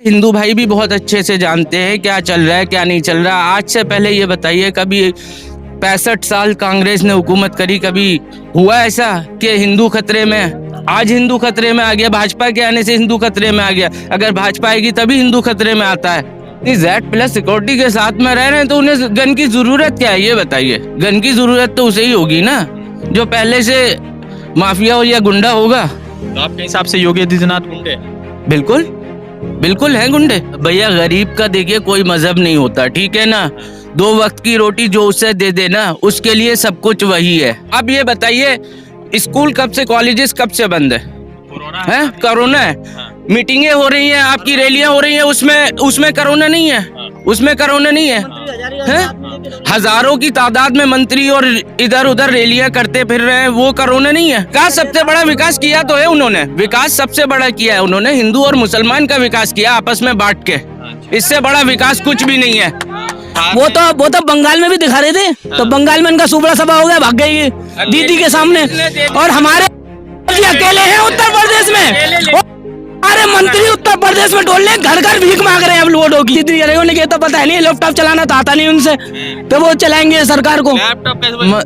हिंदू भाई भी बहुत अच्छे से जानते हैं क्या चल रहा है क्या नहीं चल रहा। आज से पहले ये बताइए, कभी 65 साल कांग्रेस ने हुकूमत करी, कभी हुआ ऐसा कि हिंदू खतरे में? आज हिंदू खतरे में आ गया, भाजपा के आने से हिंदू खतरे में आ गया। अगर भाजपा आएगी तभी हिंदू खतरे में आता है। Z+ सिक्योरिटी के साथ में रह रहे हैं तो उन्हें गन की जरूरत क्या है, ये बताइए। गन की जरूरत तो उसे ही होगी ना जो पहले से माफिया हो या गुंडा होगा। तो आपके हिसाब से योगी आदित्यनाथ गुंडे? बिल्कुल बिल्कुल है गुंडे। भैया गरीब का देखिए कोई मजहब नहीं होता, ठीक है ना। 2 वक्त की रोटी जो उसे दे देना उसके लिए सब कुछ वही है। अब ये बताइए, स्कूल कब से, कॉलेजेस कब से बंद है? कोरोना है। मीटिंगें हो रही हैं, आपकी रैलियां हो रही हैं, उसमें कोरोना नहीं है? उसमें कोरोना नहीं है? हजारों की तादाद में मंत्री और इधर उधर रैलियां करते फिर रहे हैं, वो कोरोना नहीं है? विकास सबसे बड़ा विकास किया तो है उन्होंने, विकास सबसे बड़ा किया है उन्होंने। हिंदू और मुसलमान का विकास किया आपस में बांट के, इससे बड़ा विकास कुछ भी नहीं है। वो तो बंगाल में भी दिखा रहे थे, तो बंगाल में इनका सुबह सभा हो गया, भाग गई दीदी के सामने। और हमारे अकेले हैं उत्तर प्रदेश में, अरे मंत्री उत्तर प्रदेश में डोल रहे, घर घर भीख मांग रहे हैं। अब लोडो की दीदी तो पता नहीं, लैपटॉप चलाना तो आता नहीं उनसे, तो वो चलाएंगे सरकार को।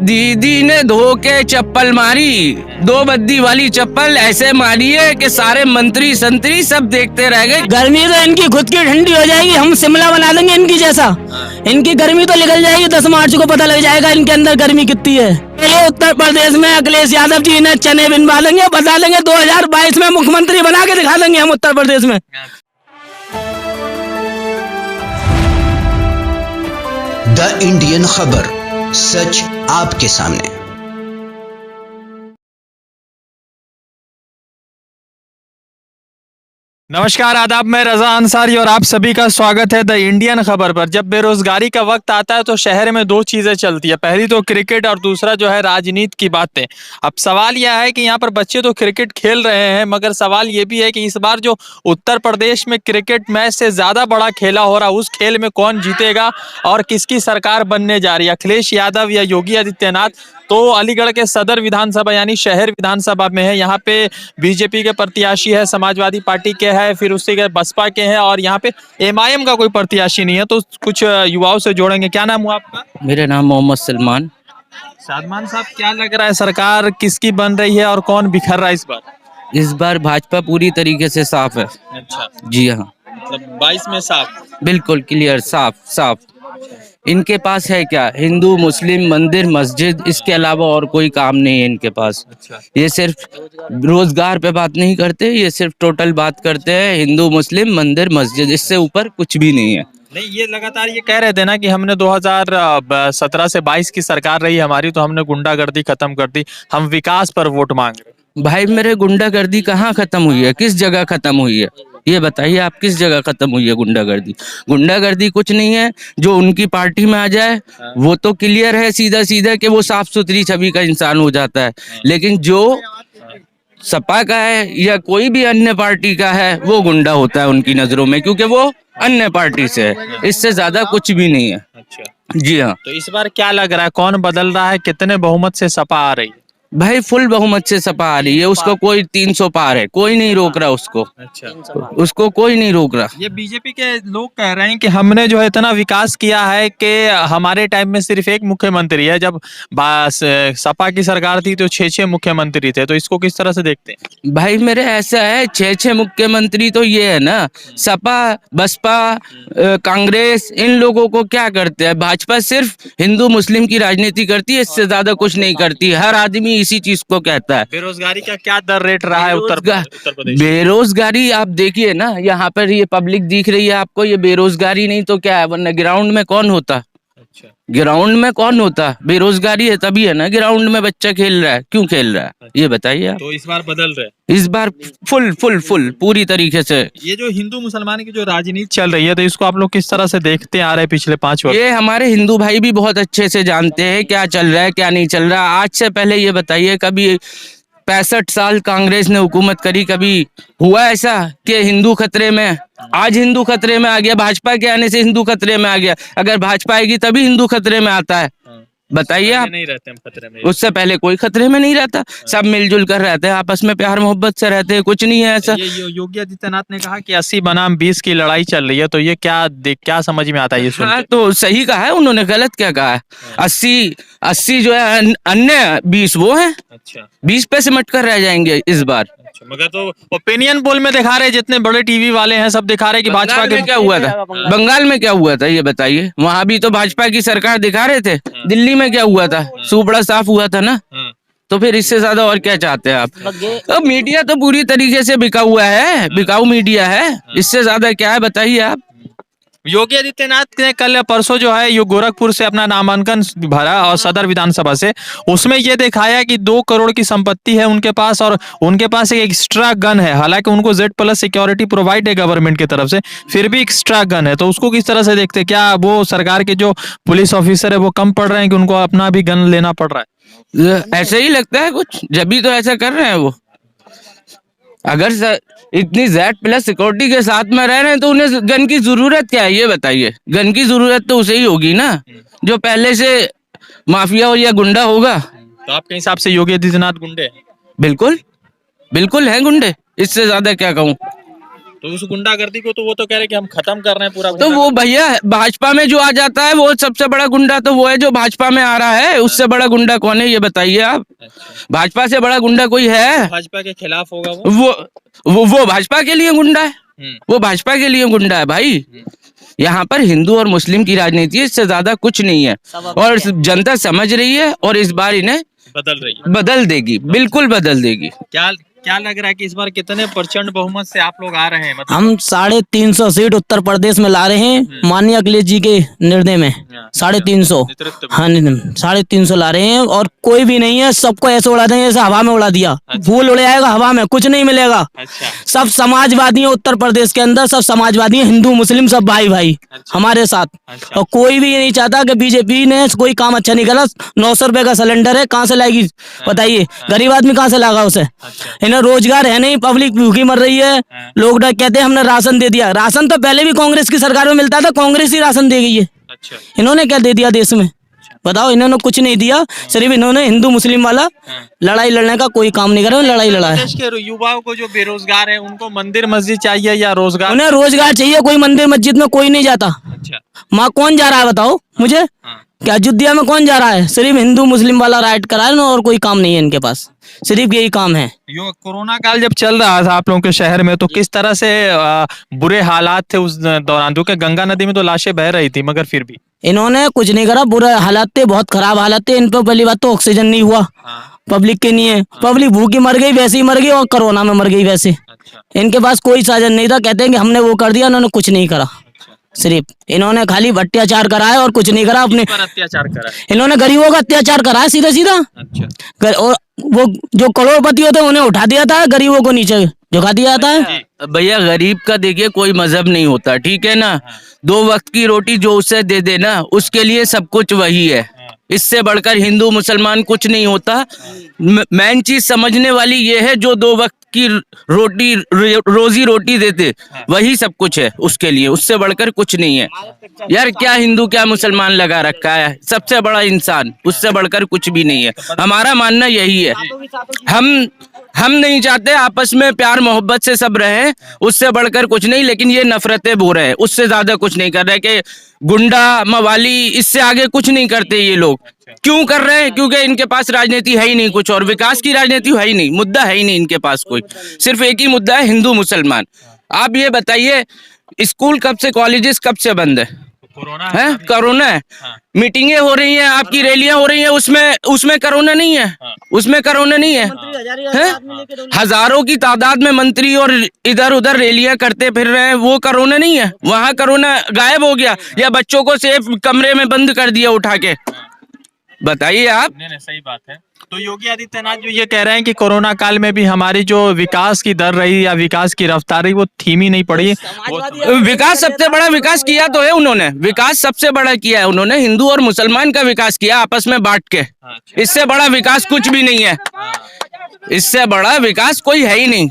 दीदी ने धो के चप्पल मारी, 2 बद्दी वाली चप्पल ऐसे मारी है कि सारे मंत्री संतरी सब देखते रह गए। गर्मी तो इनकी खुद की ठंडी हो जाएगी, हम शिमला बना देंगे इनकी जैसा। इनकी गर्मी तो निकल जाएगी, 10 मार्च को पता लग जाएगा इनके अंदर गर्मी कितनी है। उत्तर प्रदेश में अखिलेश यादव जी ने चने बिनवा देंगे, बता देंगे 2022 में मुख्यमंत्री बना के दिखा देंगे हम उत्तर प्रदेश में। द इंडियन खबर, सच आपके सामने। नमस्कार, आदाब, मैं रजा अंसारी और आप सभी का स्वागत है द इंडियन खबर पर। जब बेरोजगारी का वक्त आता है तो शहर में 2 चीजें चलती है, पहली तो क्रिकेट और दूसरा जो है राजनीति की बातें। अब सवाल यह है कि यहाँ पर बच्चे तो क्रिकेट खेल रहे हैं, मगर सवाल ये भी है कि इस बार जो उत्तर प्रदेश में क्रिकेट मैच से ज्यादा बड़ा खेला हो रहा, उस खेल में कौन जीतेगा और किसकी सरकार बनने जा रही है, अखिलेश यादव या योगी आदित्यनाथ। तो अलीगढ़ के सदर विधानसभा यानी शहर विधानसभा में है, यहाँ पे बीजेपी के प्रत्याशी है, समाजवादी पार्टी के है, फिर उससे के बसपा के हैं, और यहाँ पे MIM का कोई प्रत्याशी नहीं है। तो कुछ युवाओं से जोड़ेंगे। क्या नाम हुआ आपका? मेरा नाम मोहम्मद सलमान। सलमान साहब, क्या लग रहा है सरकार किसकी बन रही है और कौन बिखर रहा है इस बार? इस बार भाजपा पूरी तरीके से साफ है। अच्छा, जी हाँ, मतलब 22 में साफ, बिल्कुल क्लियर, साफ साफ। इनके पास है क्या? हिंदू मुस्लिम मंदिर मस्जिद, इसके अलावा और कोई काम नहीं है इनके पास। अच्छा। ये सिर्फ रोजगार पे बात नहीं करते, ये सिर्फ टोटल बात करते हैं हिंदू मुस्लिम मंदिर मस्जिद, इससे ऊपर कुछ भी नहीं है। नहीं, ये लगातार ये कह रहे थे ना कि हमने 2017 से 22 की सरकार रही हमारी, तो हमने गुंडागर्दी खत्म कर दी, हम विकास पर वोट मांग रहे। भाई मेरे गुंडागर्दी कहाँ खत्म हुई है? किस जगह खत्म हुई है ये बताइए आप, किस जगह खत्म हुई है गुंडागर्दी? गुंडागर्दी कुछ नहीं है, जो उनकी पार्टी में आ जाए वो तो क्लियर है सीधा सीधा कि वो साफ सुथरी छवि का इंसान हो जाता है। लेकिन जो सपा का है या कोई भी अन्य पार्टी का है वो गुंडा होता है उनकी नजरों में, क्योंकि वो अन्य पार्टी से है, इससे ज्यादा कुछ भी नहीं है। अच्छा, जी हाँ। तो इस बार क्या लग रहा है, कौन बदल रहा है, कितने बहुमत से सपा आ रही है? भाई फुल बहुमत से सपा आ रही है, उसको कोई 300 पार है, कोई नहीं रोक रहा उसको। अच्छा, उसको कोई नहीं रोक रहा। ये बीजेपी के लोग कह रहे हैं कि हमने जो है इतना विकास किया है कि हमारे टाइम में सिर्फ एक मुख्यमंत्री है, जब सपा की सरकार थी तो 6 मुख्यमंत्री थे। तो इसको किस तरह से देखते हैं? भाई मेरे ऐसा है, 6 मुख्यमंत्री तो ये है ना, सपा बसपा कांग्रेस, इन लोगों को क्या करते हैं? भाजपा सिर्फ हिंदू मुस्लिम की राजनीति करती है, इससे ज्यादा कुछ नहीं करती। हर आदमी इसी चीज को कहता है। बेरोजगारी का क्या दर रेट रहा है उत्तर प्रदेश? बेरोजगारी आप देखिए ना, यहाँ पर ये पब्लिक दिख रही है आपको, ये बेरोजगारी नहीं तो क्या है? वरना ग्राउंड में कौन होता? अच्छा, ग्राउंड में कौन होता? बेरोजगारी है तभी है ना ग्राउंड में बच्चा खेल रहा है। क्यों खेल रहा है ये बताइए आप। तो इस बार बदल रहे? इस बार फुल फुल फुल पूरी तरीके से। ये जो हिंदू मुसलमान की जो राजनीति चल रही है, तो इसको आप लोग किस तरह से देखते आ रहे हैं पिछले 5 वर्ष? ये हमारे हिंदू भाई भी बहुत अच्छे से जानते हैं क्या चल रहा है क्या नहीं चल रहा। आज से पहले ये बताइए, कभी 65 साल कांग्रेस ने हुकूमत करी, कभी हुआ ऐसा कि हिंदू खतरे में? आज हिंदू खतरे में आ गया, भाजपा के आने से हिंदू खतरे में आ गया। अगर भाजपा आएगी तभी हिंदू खतरे में आता है। बताइए आप। नहीं रहते हम खतरे में। उससे पहले कोई खतरे में नहीं रहता, सब मिलजुल कर रहते हैं, आपस में प्यार मोहब्बत से रहते हैं, कुछ नहीं है ऐसा। ये योगी आदित्यनाथ ने कहा कि 80 बनाम 20 की लड़ाई चल रही है, तो ये क्या समझ में आता है ये सुन हाँ के? तो सही कहा है उन्होंने, गलत क्या कहा है। 80 जो है अन्य 20 वो है, अच्छा 20 पे सिमट कर रह जाएंगे इस बार। अच्छा, मगर तो ओपिनियन पोल में दिखा रहे, जितने बड़े टीवी वाले हैं सब दिखा रहे कि भाजपा बंगाल के में क्या हुआ था, बंगाल में क्या हुआ था ये बताइए। वहां भी तो भाजपा की सरकार दिखा रहे थे। दिल्ली में क्या हुआ था, सुपड़ा साफ हुआ था ना। तो फिर इससे ज्यादा और क्या चाहते हैं आप। अब मीडिया तो पूरी तरीके से बिका हुआ है, बिकाऊ मीडिया है, इससे ज्यादा क्या है बताइए आप। योगी आदित्यनाथ ने कल या परसों जो है ये गोरखपुर से अपना नामांकन भरा और सदर विधानसभा से, उसमें ये दिखाया कि 2 करोड़ की संपत्ति है उनके पास और उनके पास एक एक्स्ट्रा गन है। हालांकि उनको Z+ सिक्योरिटी प्रोवाइड है गवर्नमेंट की तरफ से, फिर भी एक्स्ट्रा गन है। तो उसको किस तरह से देखते हैं? क्या वो सरकार के जो पुलिस ऑफिसर है वो कम पड़ रहे हैं कि उनको अपना भी गन लेना पड़ रहा है? ऐसे ही लगता है कुछ, जब भी तो ऐसा कर रहे हैं वो। अगर इतनी Z+ सिक्योरिटी के साथ में रह रहे हैं तो उन्हें गन की जरूरत क्या है ये बताइए। गन की जरूरत तो उसे ही होगी ना जो पहले से माफिया हो या गुंडा होगा। तो आपके हिसाब से योगी आदित्यनाथ गुंडे हैं? बिल्कुल बिल्कुल हैं गुंडे, इससे ज्यादा क्या कहूँ। तो उस गुंडागर्दी को तो वो तो कह रहे कि हम खत्म कर रहे हैं पूरा तो वो भैया भाजपा में जो आ जाता है वो सबसे बड़ा गुंडा तो वो है जो भाजपा में आ रहा है। उससे बड़ा गुंडा कौन है ये बताइए आप। भाजपा से बड़ा गुंडा कोई है? भाजपा के खिलाफ होगा वो भाजपा के लिए गुंडा है, वो भाजपा के लिए गुंडा है भाई। यहाँ पर हिंदू और मुस्लिम की राजनीति है, इससे ज्यादा कुछ नहीं है। और जनता समझ रही है और इस बार इन्हें बदल देगी, बिल्कुल बदल देगी। क्या लग रहा है कि इस बार कितने प्रचंड बहुमत से आप लोग आ रहे हैं? मतलब हम 350 सीट उत्तर प्रदेश में ला रहे हैं माननीय अखिलेश जी के निर्णय में। 350, हाँ 350 ला रहे हैं और कोई भी नहीं है, सबको ऐसे उड़ा देंगे जैसे हवा में उड़ा दिया। फूल उड़ जाएगा हवा में, कुछ नहीं मिलेगा। सब समाजवादी है उत्तर प्रदेश के अंदर, सब समाजवादी है, हिंदू मुस्लिम सब भाई भाई हमारे साथ। और कोई भी ये नहीं चाहता कि बीजेपी ने कोई काम अच्छा नहीं करा। 900 रुपए का सिलेंडर है, कहाँ से लाएगी बताइए, गरीब आदमी कहाँ से लाएगा उसे। रोजगार है नहीं, पब्लिक भूखी मर रही है। लोग कहते हैं हमने राशन दे दिया, राशन तो पहले भी कांग्रेस की सरकार में मिलता था, कांग्रेस ही राशन दे गई है। इन्होंने क्या दे दिया देश में बताओ। इन्होंने कुछ नहीं दिया, सिर्फ इन्होंने हिंदू मुस्लिम वाला लड़ाई लड़ने का कोई काम नहीं करा, लड़ाई लड़ा है। देश के युवाओं को जो बेरोजगार है उनको मंदिर मस्जिद चाहिए या रोजगार? उन्हें रोजगार चाहिए, कोई मंदिर मस्जिद में कोई नहीं जाता। माँ कौन जा रहा है बताओ मुझे, क्या अयोध्या में कौन जा रहा है? सिर्फ हिंदू मुस्लिम वाला राइट करा है ना, और कोई काम नहीं है इनके पास, सिर्फ यही काम है। कोरोना काल जब चल रहा था आप लोगों के शहर में, तो किस तरह से बुरे हालात थे उस दौरान? क्योंकि गंगा नदी में तो लाशें बह रही थी, मगर फिर भी इन्होंने कुछ नहीं करा। बुरे हालात थे, बहुत खराब हालात थे। इन पर पहली बात तो ऑक्सीजन नहीं हुआ पब्लिक के लिए, पब्लिक भूखी मर गई, वैसे ही मर गई, और कोरोना में मर गई वैसे। इनके पास कोई साधन नहीं था, कहते हैं कि हमने वो कर दिया, इन्होंने कुछ नहीं करा। सिर्फ इन्होंने खाली अत्याचार करा है और कुछ नहीं करा। अपने अत्याचार करा, इन्होंने गरीबों का अत्याचार करा है सीधा सीधा। और वो जो करोड़पति होते हैं उन्हें उठा दिया था, गरीबों को नीचे झुका दिया जाता है। भैया गरीब का देखिए कोई मजहब नहीं होता, ठीक है ना। 2 वक्त की रोटी जो उसे दे देना उसके लिए सब कुछ वही है। इससे बढ़कर हिंदू मुसलमान कुछ नहीं होता। मेन चीज समझने वाली ये है, जो 2 वक्त की रोटी रोजी रोटी देते वही सब कुछ है उसके लिए, उससे बढ़कर कुछ नहीं है यार। क्या हिंदू क्या मुसलमान लगा रखा है, सबसे बड़ा इंसान, उससे बढ़कर कुछ भी नहीं है। हमारा मानना यही है, हम नहीं चाहते आपस में प्यार मोहब्बत से सब रहे, उससे बढ़कर कुछ नहीं। लेकिन ये नफरतें बो रहे हैं, उससे ज्यादा कुछ नहीं कर रहे कि गुंडा मवाली, इससे आगे कुछ नहीं करते ये लोग। क्यों कर रहे हैं? क्योंकि इनके पास राजनीति है ही नहीं कुछ, और विकास की राजनीति है ही नहीं, मुद्दा है ही नहीं इनके पास कोई। सिर्फ एक ही मुद्दा है, हिंदू मुसलमान। आप ये बताइए स्कूल कब से, कॉलेजेस कब से बंद है? कोरोना है। मीटिंगें हो रही हैं, आपकी रैलियां हो रही हैं, उसमें कोरोना नहीं है, उसमें कोरोना नहीं है। हजारों की तादाद में मंत्री और इधर उधर रैलियां करते फिर रहे हैं, वो कोरोना नहीं है? वहाँ कोरोना गायब हो गया या बच्चों को सेफ कमरे में बंद कर दिया उठा के? बताइए आप। नहीं, सही बात है। तो योगी आदित्यनाथ जो ये कह रहे हैं कि कोरोना काल में भी हमारी जो विकास की दर रही या विकास की रफ्तार रही वो धीमी नहीं पड़ी। विकास सबसे बड़ा विकास किया तो है उन्होंने, विकास सबसे बड़ा किया है उन्होंने। हिंदू और मुसलमान का विकास किया आपस में बांट के। इससे बड़ा विकास कुछ भी नहीं है, इससे बड़ा विकास कोई है ही नहीं।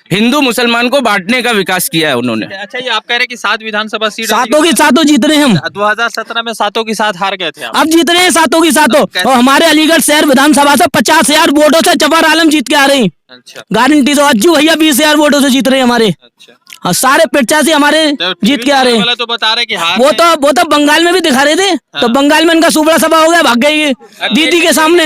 हिंदू मुसलमान को बांटने का विकास किया है उन्होंने। अच्छा, ये आप कह रहे हैं कि 7 विधानसभा सीट सातों की सातों जीत रहे हैं हम। 2017 में 7 की 7 हार गए थे आप। अब जीत रहे हैं सातों की सातों। और हमारे अलीगढ़ शहर विधानसभा से 50,000 वोटों से जफर आलम जीत के आ रही। अच्छा गारंटी से अज्जू भैया 20,000 वोटों से जीत रहे हैं हमारे। अच्छा, और सारे प्रत्याशी हमारे तो जीत के आ रहे हैं। वाला तो बता रहे कि हार वो तो बंगाल में भी दिखा रहे थे। तो बंगाल में इनका सुबह सभा हो गया, भाग गई ये दीदी के सामने।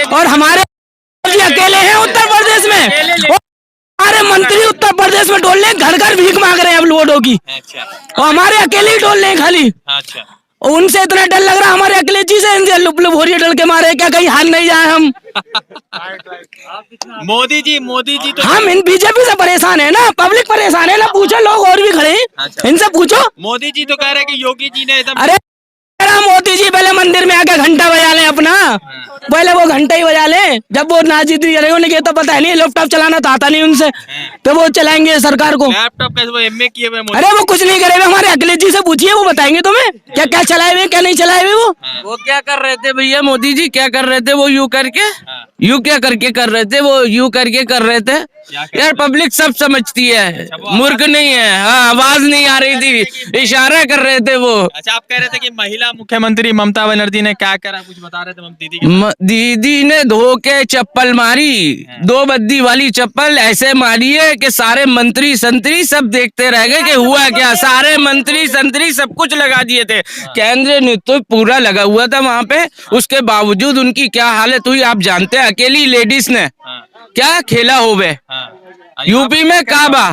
और हमारे जी अकेले हैं उत्तर प्रदेश में। हमारे मंत्री उत्तर प्रदेश में डोल रहे हैं, घर घर भीख मांग रहे हैं अब वोटों की। अच्छा और हमारे अकेले ही डोल रहे हैं खाली। अच्छा, और उनसे इतना डर लग रहा है हमारे अकेले जी से, इनसे लुप लुप हो रही है डर के मारे, क्या कहीं हार नहीं जाए हम। मोदी जी तो हम इन बीजेपी से परेशान है ना, पब्लिक परेशान है ना। पूछो, लोग और भी खड़े हैं, अच्छा। इनसे पूछो। मोदी जी तो कह रहे हैं कि योगी जी ने एकदम अरे मोदी जी पहले मंदिर में आके घंटा बजा ले अपना, पहले वो घंटा ही बजा ले। जब वो नाजीत उन्हें तो पता है नहीं, लैपटॉप चलाना तो आता नहीं उनसे, तो वो चलाएंगे सरकार को। लैपटॉप कैसे वो एमए किए हुए मोदी? अरे वो कुछ नहीं करे हुए, हमारे अखिलेश जी से पूछिए, वो बताएंगे तुम्हें क्या क्या चलाए हुए क्या नहीं चलाए हुए। वो क्या कर रहे थे भैया, मोदी जी क्या कर रहे थे? वो यूं करके यूं क्या करके कर रहे थे? वो यूं करके कर रहे थे। यार पब्लिक सब समझती है, मूर्ख नहीं है। हाँ, आवाज नहीं आ रही थी, इशारा कर रहे थे वो। अच्छा, आप कह रहे थे कि महिला मुख्यमंत्री ममता बनर्जी ने क्या करा, कुछ बता रहे थे हम दीदी के। दीदी ने धो के चप्पल मारी, 2 बद्दी वाली चप्पल ऐसे मारी है कि सारे मंत्री संतरी सब देखते रह गए कि हुआ क्या। सारे मंत्री संतरी सब कुछ लगा दिए थे, केंद्र ने तो पूरा लगा हुआ था वहां पे। उसके बावजूद उनकी क्या हालत हुई आप जानते हैं। अकेली लेडीज ने क्या खेला होवे। यूपी में काबा,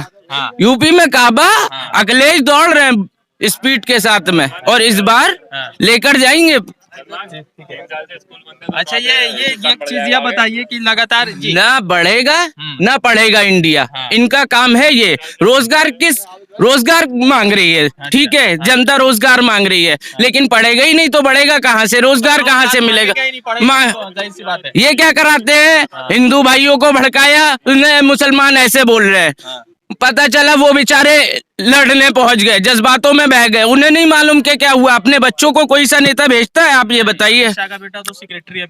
यूपी में काबा, अखिलेश दौड़ रहे हैं स्पीड के साथ में, और इस बार लेकर जाएंगे। अच्छा, ये चीज यह बताइए कि लगातार जी ना बढ़ेगा ना पढ़ेगा इंडिया। इनका काम है ये। रोजगार मांग रही है, ठीक है, जनता रोजगार मांग रही है, लेकिन पढ़ेगा ही नहीं तो बढ़ेगा कहाँ से? रोजगार कहाँ से मिलेगा? ये क्या कराते हैं? हिंदू भाइयों को भड़काया, मुसलमान ऐसे बोल रहे हैं। पता चला वो बेचारे लड़ने पहुंच गए, जज्बातों में बह गए। उन्हें नहीं मालूम कि क्या हुआ। अपने बच्चों को कोई सा नेता भेजता है? आप ये बताइए। का बेटा तो सेक्रेटरी है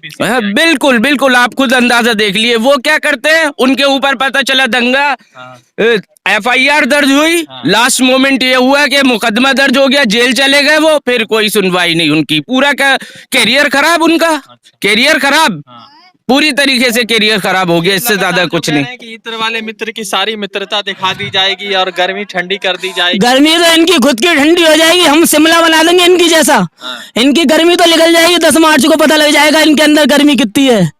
बिल्कुल बिल्कुल, आप खुद अंदाजा देख लिए। वो क्या करते हैं, उनके ऊपर पता चला दंगा, FIR दर्ज हुई, लास्ट मोमेंट ये हुआ कि मुकदमा दर्ज हो गया, जेल चले गए वो, फिर कोई सुनवाई नहीं उनकी। पूरा कैरियर खराब उनका, कैरियर खराब, पूरी तरीके से कैरियर खराब हो गया। इससे ज्यादा कुछ नहीं। कि इत्र वाले मित्र की सारी मित्रता दिखा दी जाएगी और गर्मी ठंडी कर दी जाएगी। गर्मी तो इनकी खुद की ठंडी हो जाएगी, हम शिमला बना देंगे इनकी जैसा। इनकी गर्मी तो निकल जाएगी, 10 मार्च को पता लग जाएगा इनके अंदर गर्मी कितनी है।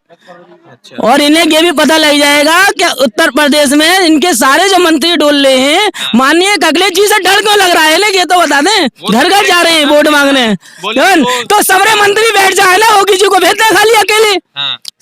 और इन्हें ये भी पता लग जाएगा कि उत्तर प्रदेश में इनके सारे जो मंत्री डोल रहे हैं, माननीय अखिलेश जी से डर क्यों लग रहा है? ये तो बता दें, घर घर जा रहे हैं वोट मांगने। तो सबरे मंत्री बैठ जाए ना, योगी जी को भेज दे खाली अकेले,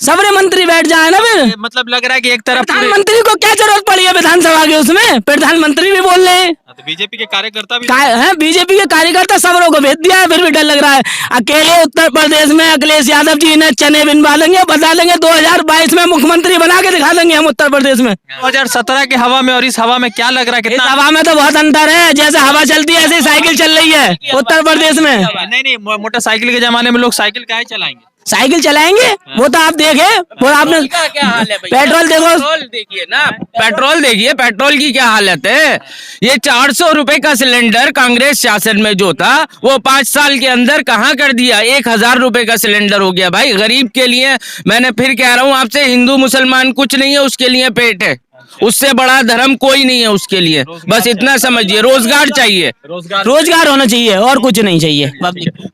सबरे मंत्री बैठ जाए ना। फिर मतलब लग रहा है कि एक तरफ प्रधानमंत्री को क्या जरूरत पड़ी है विधानसभा के? उसमें प्रधानमंत्री भी बोल रहे हैं, तो बीजेपी के कार्यकर्ता भी है, बीजेपी के कार्यकर्ता सबरों को भेज दिया है, फिर भी डर लग रहा है। अकेले उत्तर प्रदेश में अखिलेश यादव जी ने चने बिनवा देंगे, बता देंगे 2022 में मुख्यमंत्री बना के दिखा देंगे हम उत्तर प्रदेश में। 2017 के हवा में और इस हवा में क्या लग रहा है? इस कितना हवा में तो बहुत अंतर है। जैसे हवा चलती है ऐसे साइकिल चल रही है उत्तर प्रदेश में। नहीं, मोटरसाइकिल के जमाने में लोग साइकिल काहे चलाएंगे? साइकिल चलाएंगे, वो तो आप देखे, वो आपने क्या हाल है भैया? पेट्रोल देखो, पेट्रोल देखिए ना, पेट्रोल देखिए, पेट्रोल की क्या हालत है। ये 400 रुपए का सिलेंडर कांग्रेस शासन में जो था, वो 5 साल के अंदर कहाँ कर दिया? 1000 रुपए का सिलेंडर हो गया भाई। गरीब के लिए, मैंने फिर कह रहा हूँ आपसे, हिंदू मुसलमान कुछ नहीं है उसके लिए, पेट है, उससे बड़ा धर्म कोई नहीं है उसके लिए। बस इतना समझिए, रोजगार चाहिए, रोजगार होना चाहिए और कुछ नहीं चाहिए।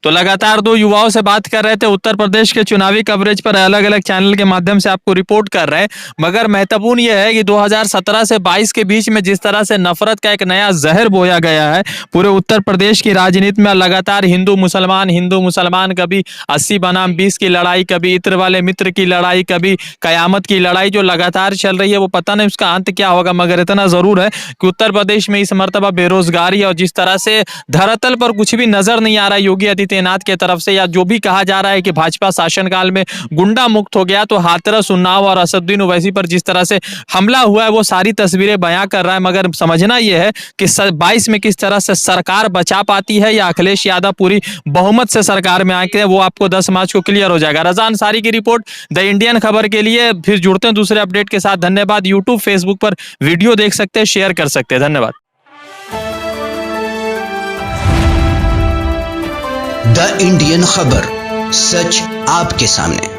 तो लगातार 2 युवाओं से बात कर रहे थे, उत्तर प्रदेश के चुनावी कवरेज पर अलग अलग चैनल के माध्यम से आपको रिपोर्ट कर रहे हैं। मगर महत्वपूर्ण यह है कि 2017 से 22 के बीच में जिस तरह से नफरत का एक नया जहर बोया गया है पूरे उत्तर प्रदेश की राजनीति में, लगातार हिंदू मुसलमान, कभी 80 बनाम 20 की लड़ाई, कभी इत्र वाले मित्र की लड़ाई, कभी कयामत की लड़ाई जो लगातार चल रही है, वो पता नहीं उसका अंत क्या होगा। मगर इतना जरूर है कि उत्तर प्रदेश में इस मर्तबा बेरोजगारी और जिस तरह से धरातल पर कुछ भी नजर नहीं आ रहा है योगी आदित्यनाथ की तरफ से, या जो भी कहा जा रहा है कि भाजपा शासनकाल में गुंडा मुक्त हो गया, तो हाथरस, उन्नाव और असदुद्दीन ओवैसी पर जिस तरह से हमला हुआ है वो सारी तस्वीरें बयां कर रहा है। मगर समझना यह है कि 22 में किस तरह से सरकार बचा पाती है या अखिलेश यादव पूरी बहुमत से सरकार में आके, वो आपको 10 मार्च को क्लियर हो जाएगा। रजा अंसारी की रिपोर्ट, द इंडियन खबर के लिए। फिर जुड़ते हैं दूसरे अपडेट के साथ। धन्यवाद। यूट्यूब, फेसबुक फेसबुक पर वीडियो देख सकते हैं, शेयर कर सकते हैं। धन्यवाद। द इंडियन खबर, सच आपके सामने।